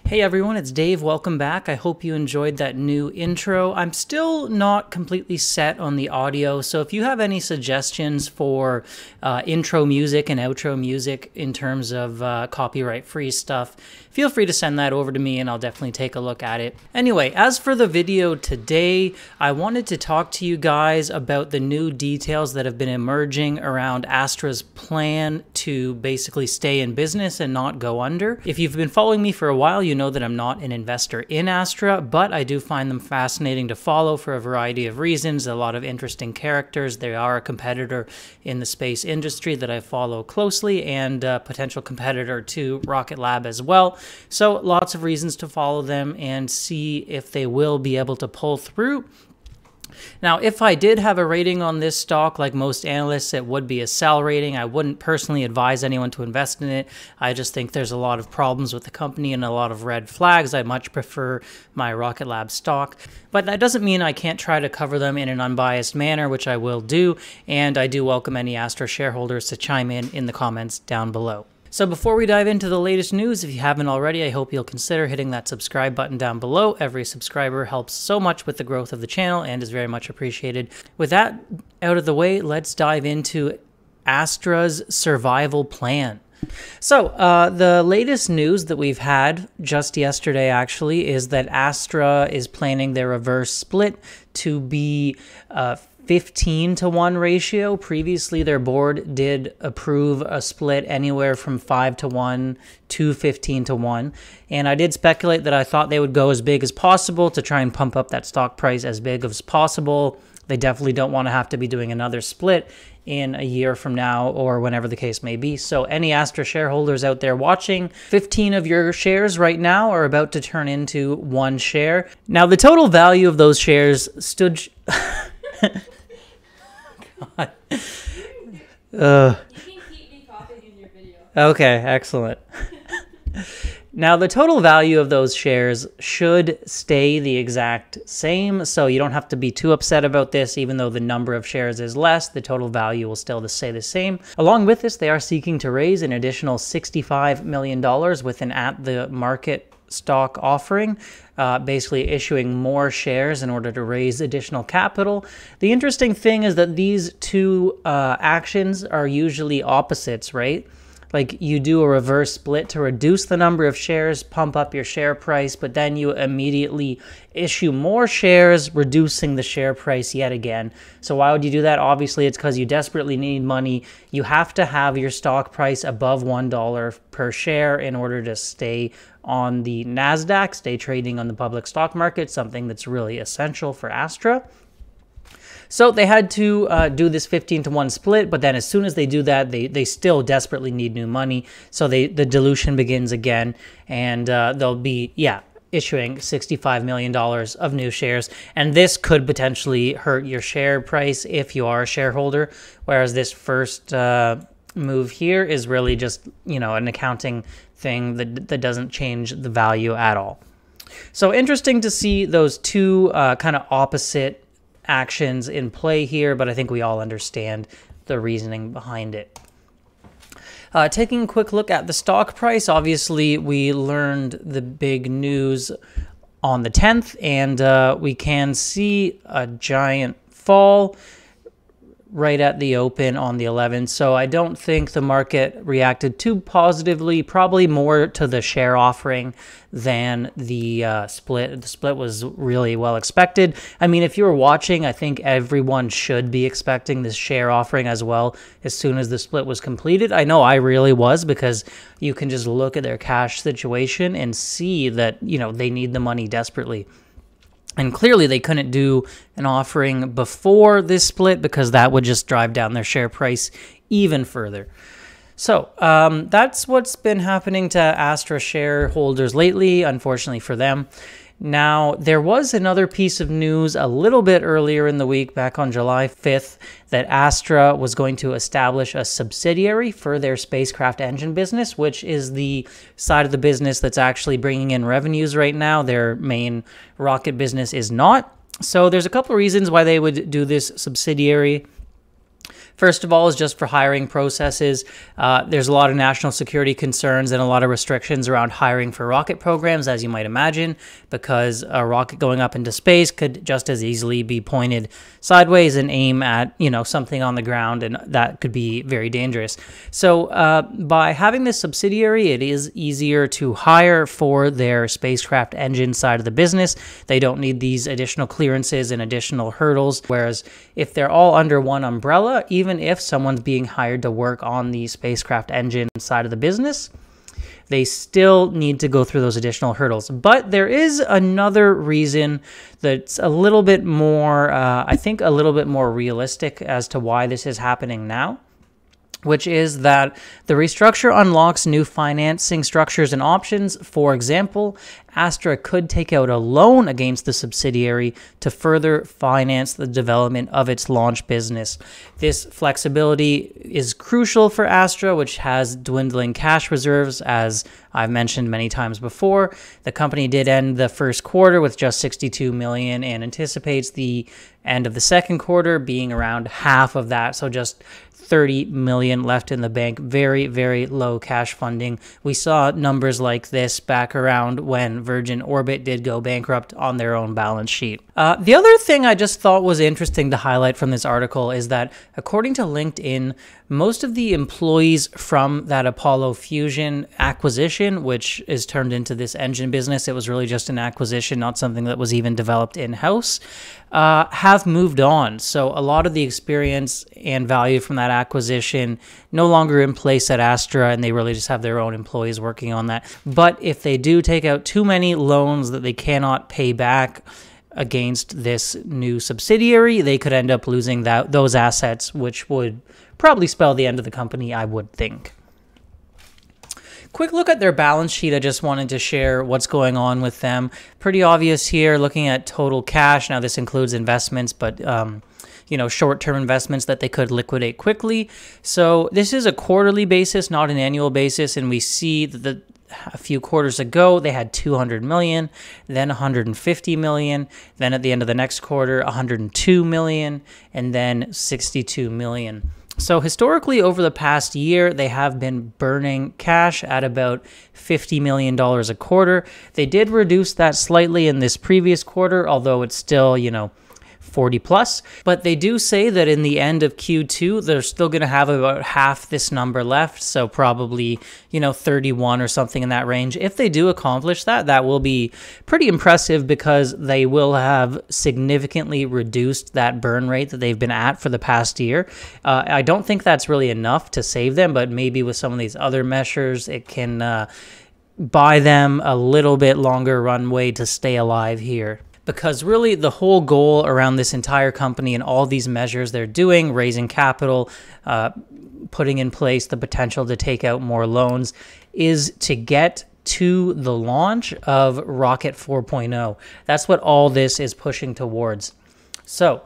Hey everyone, it's Dave. Welcome back. I hope you enjoyed that new intro. I'm still not completely set on the audio, so if you have any suggestions for intro music and outro music in terms of copyright-free stuff, feel free to send that over to me and I'll definitely take a look at it. Anyway, as for the video today, I wanted to talk to you guys about the new details that have been emerging around Astra's plan to basically stay in business and not go under. If you've been following me for a while, you know that I'm not an investor in Astra, but I do find them fascinating to follow for a variety of reasons. A lot of interesting characters. They are a competitor in the space industry that I follow closely and a potential competitor to Rocket Lab as well. So lots of reasons to follow them and see if they will be able to pull through. Now, if I did have a rating on this stock, like most analysts, it would be a sell rating. I wouldn't personally advise anyone to invest in it. I just think there's a lot of problems with the company and a lot of red flags. I much prefer my Rocket Lab stock. But that doesn't mean I can't try to cover them in an unbiased manner, which I will do. And I do welcome any Astra shareholders to chime in the comments down below. So before we dive into the latest news, if you haven't already, I hope you'll consider hitting that subscribe button down below. Every subscriber helps so much with the growth of the channel and is very much appreciated. With that out of the way, let's dive into Astra's survival plan. So the latest news that we've had just yesterday actually is that Astra is planning their reverse split to be 15-to-1 ratio. Previously, their board did approve a split anywhere from 5-to-1 to 15-to-1. And I did speculate that I thought they would go as big as possible to try and pump up that stock price as big as possible. They definitely don't want to have to be doing another split in a year from now or whenever the case may be. So any Astra shareholders out there watching, 15 of your shares right now are about to turn into 1 share. Now, the total value of those shares stood... God. You can keep me copied in your video. Okay, excellent. Now, the total value of those shares should stay the exact same, so you don't have to be too upset about this. Even though the number of shares is less, the total value will still stay the same. Along with this, they are seeking to raise an additional $65 million with an at-the-market stock offering, basically issuing more shares in order to raise additional capital. The interesting thing is that these two actions are usually opposites, right? Like, you do a reverse split to reduce the number of shares, pump up your share price, but then you immediately issue more shares, reducing the share price yet again. So why would you do that? Obviously, it's because you desperately need money. You have to have your stock price above $1 per share in order to stay on the NASDAQ, stay trading on the public stock market, something that's really essential for Astra. So they had to do this 15-to-1 split, but then as soon as they do that, they still desperately need new money. So the dilution begins again, and they'll be, issuing $65 million of new shares. And this could potentially hurt your share price if you are a shareholder, whereas this first move here is really just, an accounting thing that doesn't change the value at all. So interesting to see those two kind of opposite actions in play here, but I think we all understand the reasoning behind it. Taking a quick look at the stock price, obviously we learned the big news on the 10th, and we can see a giant fall right at the open on the 11th. So I don't think the market reacted too positively, probably more to the share offering than the split. The split was really well expected. I mean, if you were watching, I think everyone should be expecting this share offering as well as soon as the split was completed. I know I really was, because you can just look at their cash situation and see that, they need the money desperately. And clearly they couldn't do an offering before this split because that would just drive down their share price even further. So that's what's been happening to Astra shareholders lately, unfortunately for them. Now, there was another piece of news a little bit earlier in the week, back on July 5th, that Astra was going to establish a subsidiary for their spacecraft engine business, which is the side of the business that's actually bringing in revenues right now. Their main rocket business is not. So there's a couple of reasons why they would do this subsidiary. First of all is just for hiring processes. There's a lot of national security concerns and a lot of restrictions around hiring for rocket programs, as you might imagine, because a rocket going up into space could just as easily be pointed sideways and aim at, something on the ground, and that could be very dangerous. So by having this subsidiary, it is easier to hire for their spacecraft engine side of the business. They don't need these additional clearances and additional hurdles, whereas if they're all under one umbrella, even if someone's being hired to work on the spacecraft engine side of the business, they still need to go through those additional hurdles. But there is another reason that's a little bit more, I think, a little bit more realistic as to why this is happening now, which is that the restructure unlocks new financing structures and options. For example, Astra could take out a loan against the subsidiary to further finance the development of its launch business. This flexibility is crucial for Astra, which has dwindling cash reserves, as I've mentioned many times before. The company did end the first quarter with just $62 million and anticipates the end of the second quarter being around half of that, so just $30 million left in the bank. Very, very low cash funding. We saw numbers like this back around when Virgin Orbit did go bankrupt on their own balance sheet. The other thing I just thought was interesting to highlight from this article is that, according to LinkedIn, most of the employees from that Apollo Fusion acquisition, which is turned into this engine business, it was really just an acquisition, not something that was even developed in-house, have moved on. So a lot of the experience and value from that acquisition no longer in place at Astra, and they really just have their own employees working on that. But if they do take out too many loans that they cannot pay back against this new subsidiary, they could end up losing those assets, which would probably spell the end of the company, I would think. Quick look at their balance sheet. I just wanted to share what's going on with them. Pretty obvious here, looking at total cash. Now, this includes investments, but short-term investments that they could liquidate quickly. So this is a quarterly basis, not an annual basis, and we see that a few quarters ago, they had $200 million, then $150 million, then at the end of the next quarter, $102 million, and then $62 million. So historically, over the past year, they have been burning cash at about $50 million a quarter. They did reduce that slightly in this previous quarter, although it's still, 40 plus, but they do say that in the end of Q2, they're still going to have about half this number left. So probably, 31 or something in that range. If they do accomplish that, that will be pretty impressive because they will have significantly reduced that burn rate that they've been at for the past year. I don't think that's really enough to save them, but maybe with some of these other measures, it can buy them a little bit longer runway to stay alive here. Because really the whole goal around this entire company and all these measures they're doing, raising capital, putting in place the potential to take out more loans, is to get to the launch of Rocket 4.0. That's what all this is pushing towards. So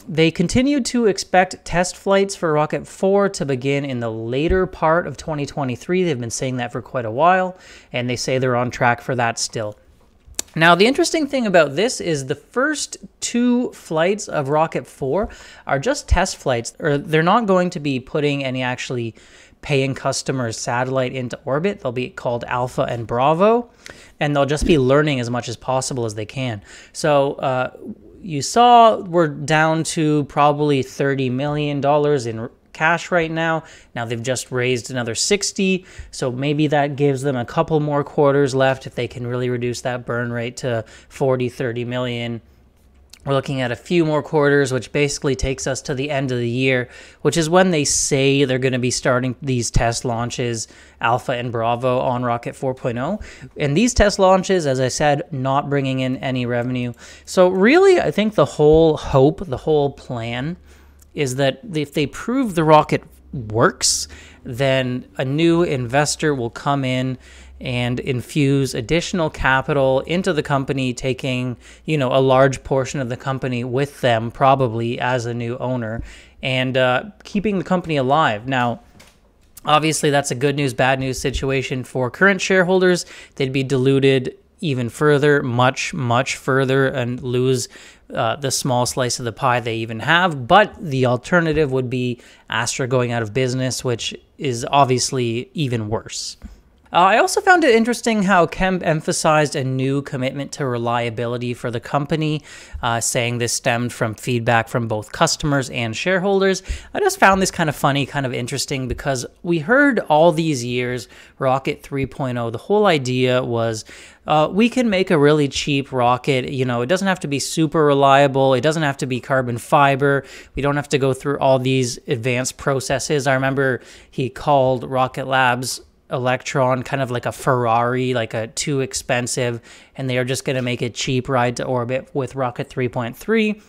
they continue to expect test flights for Rocket 4 to begin in the later part of 2023. They've been saying that for quite a while, and they say they're on track for that still. Now, the interesting thing about this is the first 2 flights of Rocket 4 are just test flights, or they're not going to be putting any actually paying customers' satellite into orbit. They'll be called Alpha and Bravo, and they'll just be learning as much as possible as they can. So you saw we're down to probably $30 million in cash right now. Now they've just raised another 60, so maybe that gives them a couple more quarters left if they can really reduce that burn rate to 30 million. We're looking at a few more quarters, which basically takes us to the end of the year, which is when they say they're going to be starting these test launches, Alpha and Bravo, on Rocket 4.0. And these test launches, as I said, not bringing in any revenue. So really, I think the whole hope, the whole plan is that if they prove the rocket works, then a new investor will come in and infuse additional capital into the company, taking, a large portion of the company with them, probably as a new owner, and keeping the company alive. Now, obviously, that's a good news, bad news situation for current shareholders. They'd be diluted even further, much further, and lose the small slice of the pie they even have. But the alternative would be Astra going out of business, which is obviously even worse. I also found it interesting how Kemp emphasized a new commitment to reliability for the company, saying this stemmed from feedback from both customers and shareholders. I just found this kind of funny, kind of interesting, because we heard all these years Rocket 3.0, the whole idea was we can make a really cheap rocket. You know, it doesn't have to be super reliable. It doesn't have to be carbon fiber. We don't have to go through all these advanced processes. I remember he called Rocket Lab's Electron kind of like a Ferrari, like a too expensive, and they are just going to make a cheap ride to orbit with Rocket 3.3.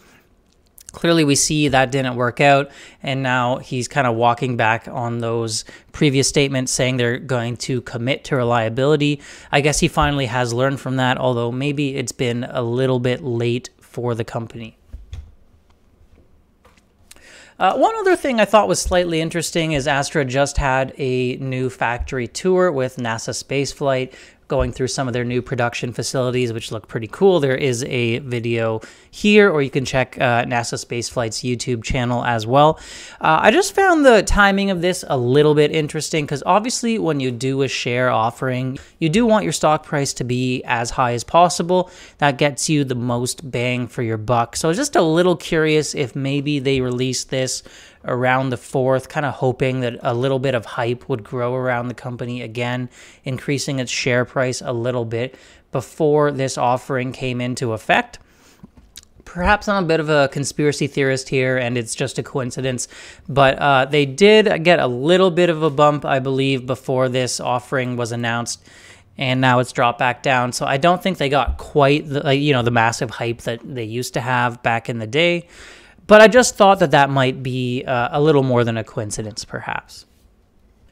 Clearly we see that didn't work out, and now he's kind of walking back on those previous statements, saying they're going to commit to reliability. I guess he finally has learned from that, although maybe it's been a little bit late for the company. One other thing I thought was slightly interesting is Astra just had a new factory tour with NASA Spaceflight, going through some of their new production facilities, which look pretty cool. There is a video here, or you can check NASA Spaceflight's YouTube channel as well. I just found the timing of this a little bit interesting, because obviously when you do a share offering, you do want your stock price to be as high as possible. That gets you the most bang for your buck. So I was just a little curious if maybe they released this around the 4th, kind of hoping that a little bit of hype would grow around the company again, increasing its share price a little bit before this offering came into effect. Perhaps I'm a bit of a conspiracy theorist here, and it's just a coincidence, but they did get a little bit of a bump, I believe, before this offering was announced, and now it's dropped back down. So I don't think they got quite the, the massive hype that they used to have back in the day. But I just thought that that might be a little more than a coincidence, perhaps.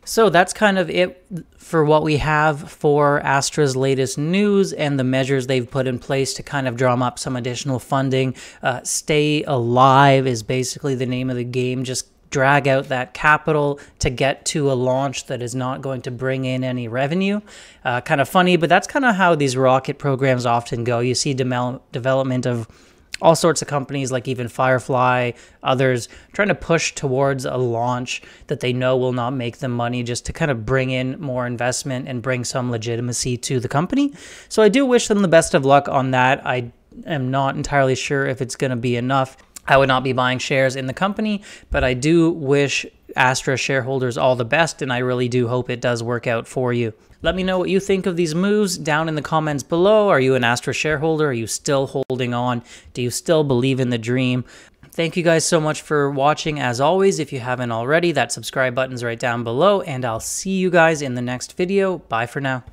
So that's kind of it for what we have for Astra's latest news and the measures they've put in place to kind of drum up some additional funding. Stay alive is basically the name of the game. Just drag out that capital to get to a launch that is not going to bring in any revenue. Kind of funny, but that's kind of how these rocket programs often go. You see development of all sorts of companies, like even Firefly, others, trying to push towards a launch that they know will not make them money, just to kind of bring in more investment and bring some legitimacy to the company. So I do wish them the best of luck on that. I am not entirely sure if it's going to be enough. I would not be buying shares in the company, but I do wish Astra shareholders all the best, and I really do hope it does work out for you. Let me know what you think of these moves down in the comments below. Are you an Astra shareholder? Are you still holding on? Do you still believe in the dream? Thank you guys so much for watching. As always, if you haven't already, that subscribe button's right down below, and I'll see you guys in the next video. Bye for now.